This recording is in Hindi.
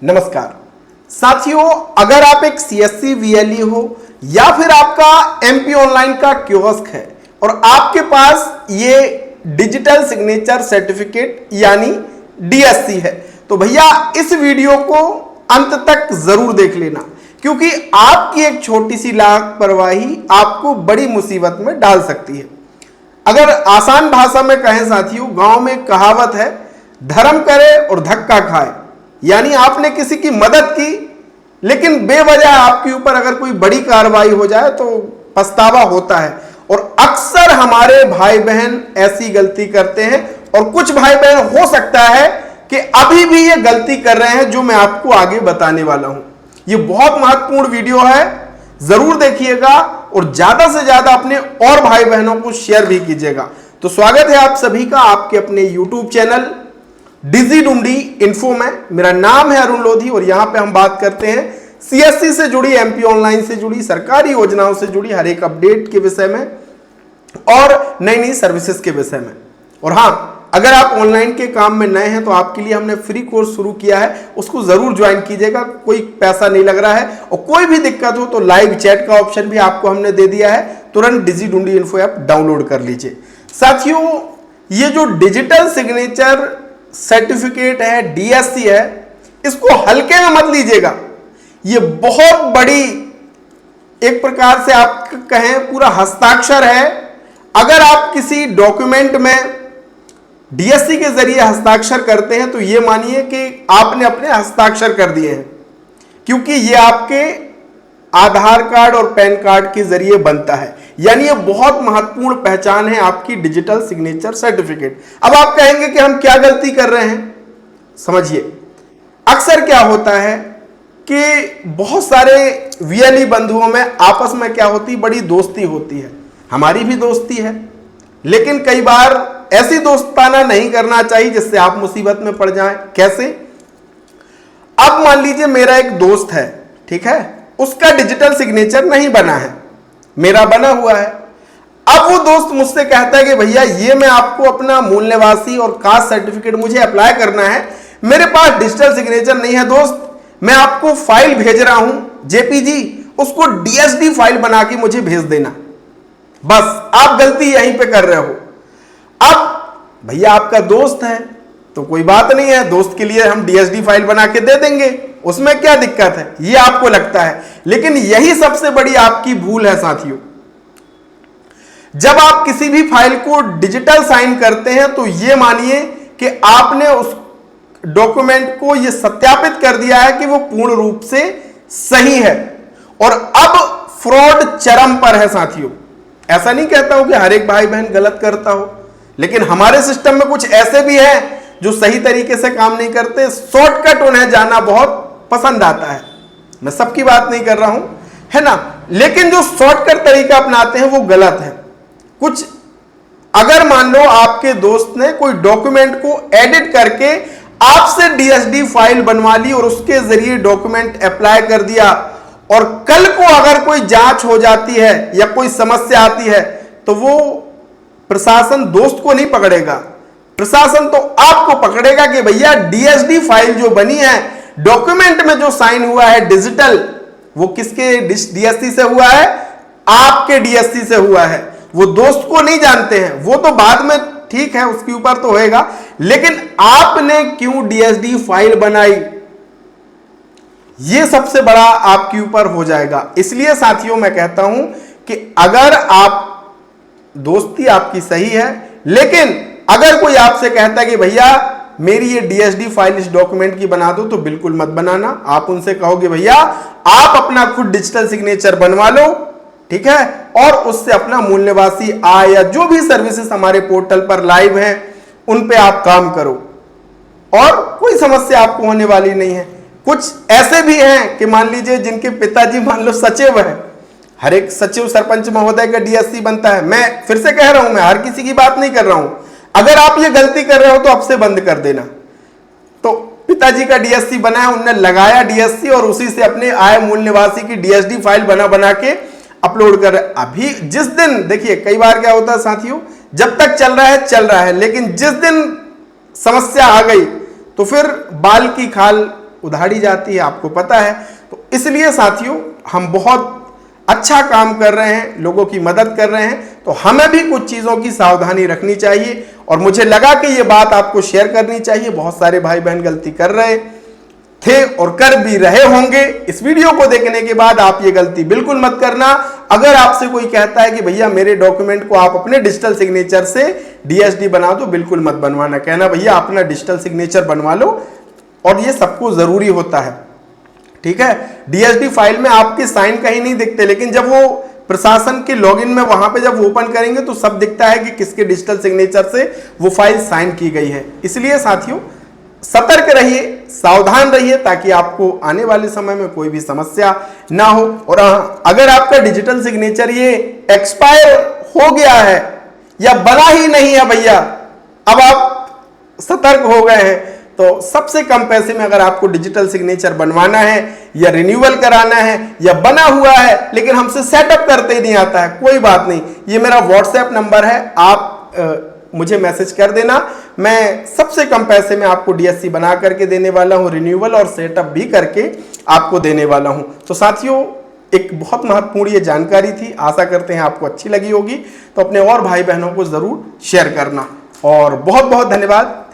नमस्कार साथियों, अगर आप एक सीएससी वीएलई हो या फिर आपका एमपी ऑनलाइन का कियोस्क है और आपके पास ये डिजिटल सिग्नेचर सर्टिफिकेट यानी डीएससी है, तो भैया इस वीडियो को अंत तक जरूर देख लेना, क्योंकि आपकी एक छोटी सी लापरवाही आपको बड़ी मुसीबत में डाल सकती है। अगर आसान भाषा में कहें साथियों, गांव में कहावत है, धर्म करे और धक्का खाए। यानी आपने किसी की मदद की, लेकिन बेवजह आपके ऊपर अगर कोई बड़ी कार्रवाई हो जाए तो पछतावा होता है। और अक्सर हमारे भाई बहन ऐसी गलती करते हैं, और कुछ भाई बहन हो सकता है कि अभी भी ये गलती कर रहे हैं जो मैं आपको आगे बताने वाला हूं। ये बहुत महत्वपूर्ण वीडियो है, जरूर देखिएगा और ज्यादा से ज्यादा अपने और भाई बहनों को शेयर भी कीजिएगा। तो स्वागत है आप सभी का आपके अपने YouTube चैनल डिजी डूमडी इन्फो में। मेरा नाम है अरुण लोधी और यहां पे हम बात करते हैं सीएससी से जुड़ी, एमपी ऑनलाइन से जुड़ी, सरकारी योजनाओं से जुड़ी हर एक अपडेट के विषय में और नई नई सर्विसेज के विषय में। और हां, अगर आप ऑनलाइन के काम में नए हैं तो आपके लिए हमने फ्री कोर्स शुरू किया है, उसको जरूर ज्वाइन कीजिएगा। कोई पैसा नहीं लग रहा है, और कोई भी दिक्कत हो तो लाइव चैट का ऑप्शन भी आपको हमने दे दिया है। तुरंत डिजी डूमडी इन्फो ऐप डाउनलोड कर लीजिए। साथियों, ये जो डिजिटल सिग्नेचर सर्टिफिकेट है, डीएससी है, इसको हल्के में मत लीजिएगा। ये बहुत बड़ी, एक प्रकार से आप कहें पूरा हस्ताक्षर है। अगर आप किसी डॉक्यूमेंट में डीएससी के जरिए हस्ताक्षर करते हैं तो ये मानिए कि आपने अपने हस्ताक्षर कर दिए हैं, क्योंकि ये आपके आधार कार्ड और पैन कार्ड के जरिए बनता है। यानी ये बहुत महत्वपूर्ण पहचान है आपकी डिजिटल सिग्नेचर सर्टिफिकेट। अब आप कहेंगे कि हम क्या गलती कर रहे हैं, समझिए। अक्सर क्या होता है कि बहुत सारे वीएलई बंधुओं में आपस में क्या होती, बड़ी दोस्ती होती है। हमारी भी दोस्ती है, लेकिन कई बार ऐसी दोस्ताना नहीं करना चाहिए जिससे आप मुसीबत में पड़ जाएं। कैसे? अब मान लीजिए मेरा एक दोस्त है, ठीक है, उसका डिजिटल सिग्नेचर नहीं बना है, मेरा बना हुआ है। अब वो दोस्त मुझसे कहता है कि भैया ये मैं आपको अपना मूल निवासी और कास्ट सर्टिफिकेट मुझे अप्लाई करना है, मेरे पास डिजिटल सिग्नेचर नहीं है दोस्त, मैं आपको फाइल भेज रहा हूं जेपीजी, उसको डीएसडी फाइल बना के मुझे भेज देना। बस आप गलती यहीं पे कर रहे हो। अब भैया आपका दोस्त है तो कोई बात नहीं है, दोस्त के लिए हम डीएसडी फाइल बना के दे देंगे, उसमें क्या दिक्कत है, ये आपको लगता है। लेकिन यही सबसे बड़ी आपकी भूल है साथियों। जब आप किसी भी फाइल को डिजिटल साइन करते हैं तो ये मानिए कि आपने उस डॉक्यूमेंट को ये सत्यापित कर दिया है कि वो पूर्ण रूप से सही है। और अब फ्रॉड चरम पर है साथियों। ऐसा नहीं कहता हूं कि हर एक भाई बहन गलत करता हो, लेकिन हमारे सिस्टम में कुछ ऐसे भी हैं जो सही तरीके से काम नहीं करते। शॉर्टकट उन्हें जाना बहुत पसंद आता है, मैं सबकी बात नहीं कर रहा हूं, है ना, लेकिन जो शॉर्टकट तरीका अपनाते हैं वो गलत है। कुछ अगर मान लो आपके दोस्त ने कोई डॉक्यूमेंट को एडिट करके आपसे डीएसडी फाइल बनवा ली और उसके जरिए डॉक्यूमेंट अप्लाई कर दिया, और कल को अगर कोई जांच हो जाती है या कोई समस्या आती है तो वो प्रशासन दोस्त को नहीं पकड़ेगा, प्रशासन तो आपको पकड़ेगा कि भैया डीएसडी फाइल जो बनी है, डॉक्यूमेंट में जो साइन हुआ है डिजिटल, वो किसके डीएससी से हुआ है, आपके डीएससी से हुआ है। वो दोस्त को नहीं जानते हैं, वो तो बाद में ठीक है उसके ऊपर तो होएगा, लेकिन आपने क्यों डीएसडी फाइल बनाई, ये सबसे बड़ा आपके ऊपर हो जाएगा। इसलिए साथियों मैं कहता हूं कि अगर आप दोस्ती आपकी सही है, लेकिन अगर कोई आपसे कहता है कि भैया मेरी ये डीएसडी फाइल इस डॉक्यूमेंट की बना दो, तो बिल्कुल मत बनाना। आप उनसे कहोगे भैया आप अपना खुद डिजिटल सिग्नेचर बनवा लो, ठीक है, और उससे अपना मूल निवासी आय या जो भी सर्विसेज हमारे पोर्टल पर लाइव हैं उन पे आप काम करो, और कोई समस्या आपको होने वाली नहीं है। कुछ ऐसे भी हैं कि मान लीजिए जिनके पिताजी मान लो सचिव है, हर एक सचिव सरपंच महोदय का डीएससी बनता है। मैं फिर से कह रहा हूं, मैं हर किसी की बात नहीं कर रहा हूं। अगर आप ये गलती कर रहे हो तो अब से बंद कर देना। तो पिताजी का डीएससी बना है, उनने लगाया डीएससी और उसी से अपने आय मूल निवासी की डीएसडी फाइल बना के अपलोड कर रहे। अभी जिस दिन, देखिए कई बार क्या होता है साथियों, जब तक चल रहा है, लेकिन जिस दिन समस्या आ गई तो फिर बाल की खाल उधारी जाती है, आपको पता है। तो इसलिए साथियों हम बहुत अच्छा काम कर रहे हैं, लोगों की मदद कर रहे हैं, तो हमें भी कुछ चीज़ों की सावधानी रखनी चाहिए और मुझे लगा कि ये बात आपको शेयर करनी चाहिए। बहुत सारे भाई बहन गलती कर रहे थे और कर भी रहे होंगे। इस वीडियो को देखने के बाद आप ये गलती बिल्कुल मत करना। अगर आपसे कोई कहता है कि भैया मेरे डॉक्यूमेंट को आप अपने डिजिटल सिग्नेचर से डीएसडी बना दो, बिल्कुल मत बनवाना। कहना भैया अपना डिजिटल सिग्नेचर बनवा लो, और ये सबको जरूरी होता है, ठीक है। डीएसडी फाइल में आपके साइन कहीं नहीं दिखते, लेकिन जब वो प्रशासन के लॉगिन में वहां पे जब ओपन करेंगे तो सब दिखता है कि किसके डिजिटल सिग्नेचर से वो फाइल साइन की गई है। इसलिए साथियों सतर्क रहिए, सावधान रहिए, ताकि आपको आने वाले समय में कोई भी समस्या ना हो। और अगर आपका डिजिटल सिग्नेचर ये एक्सपायर हो गया है या बना ही नहीं है भैया, अब आप सतर्क हो गए हैं, तो सबसे कम पैसे में अगर आपको डिजिटल सिग्नेचर बनवाना है या रिन्यूअल कराना है या बना हुआ है लेकिन हमसे सेटअप करते ही नहीं आता है, कोई बात नहीं, ये मेरा व्हाट्सएप नंबर है, आप मुझे मैसेज कर देना। मैं सबसे कम पैसे में आपको डीएससी बना करके देने वाला हूं, रिन्यूअल और सेटअप भी करके आपको देने वाला हूं। तो साथियों एक बहुत महत्वपूर्ण ये जानकारी थी, आशा करते हैं आपको अच्छी लगी होगी। तो अपने और भाई बहनों को जरूर शेयर करना, और बहुत बहुत धन्यवाद।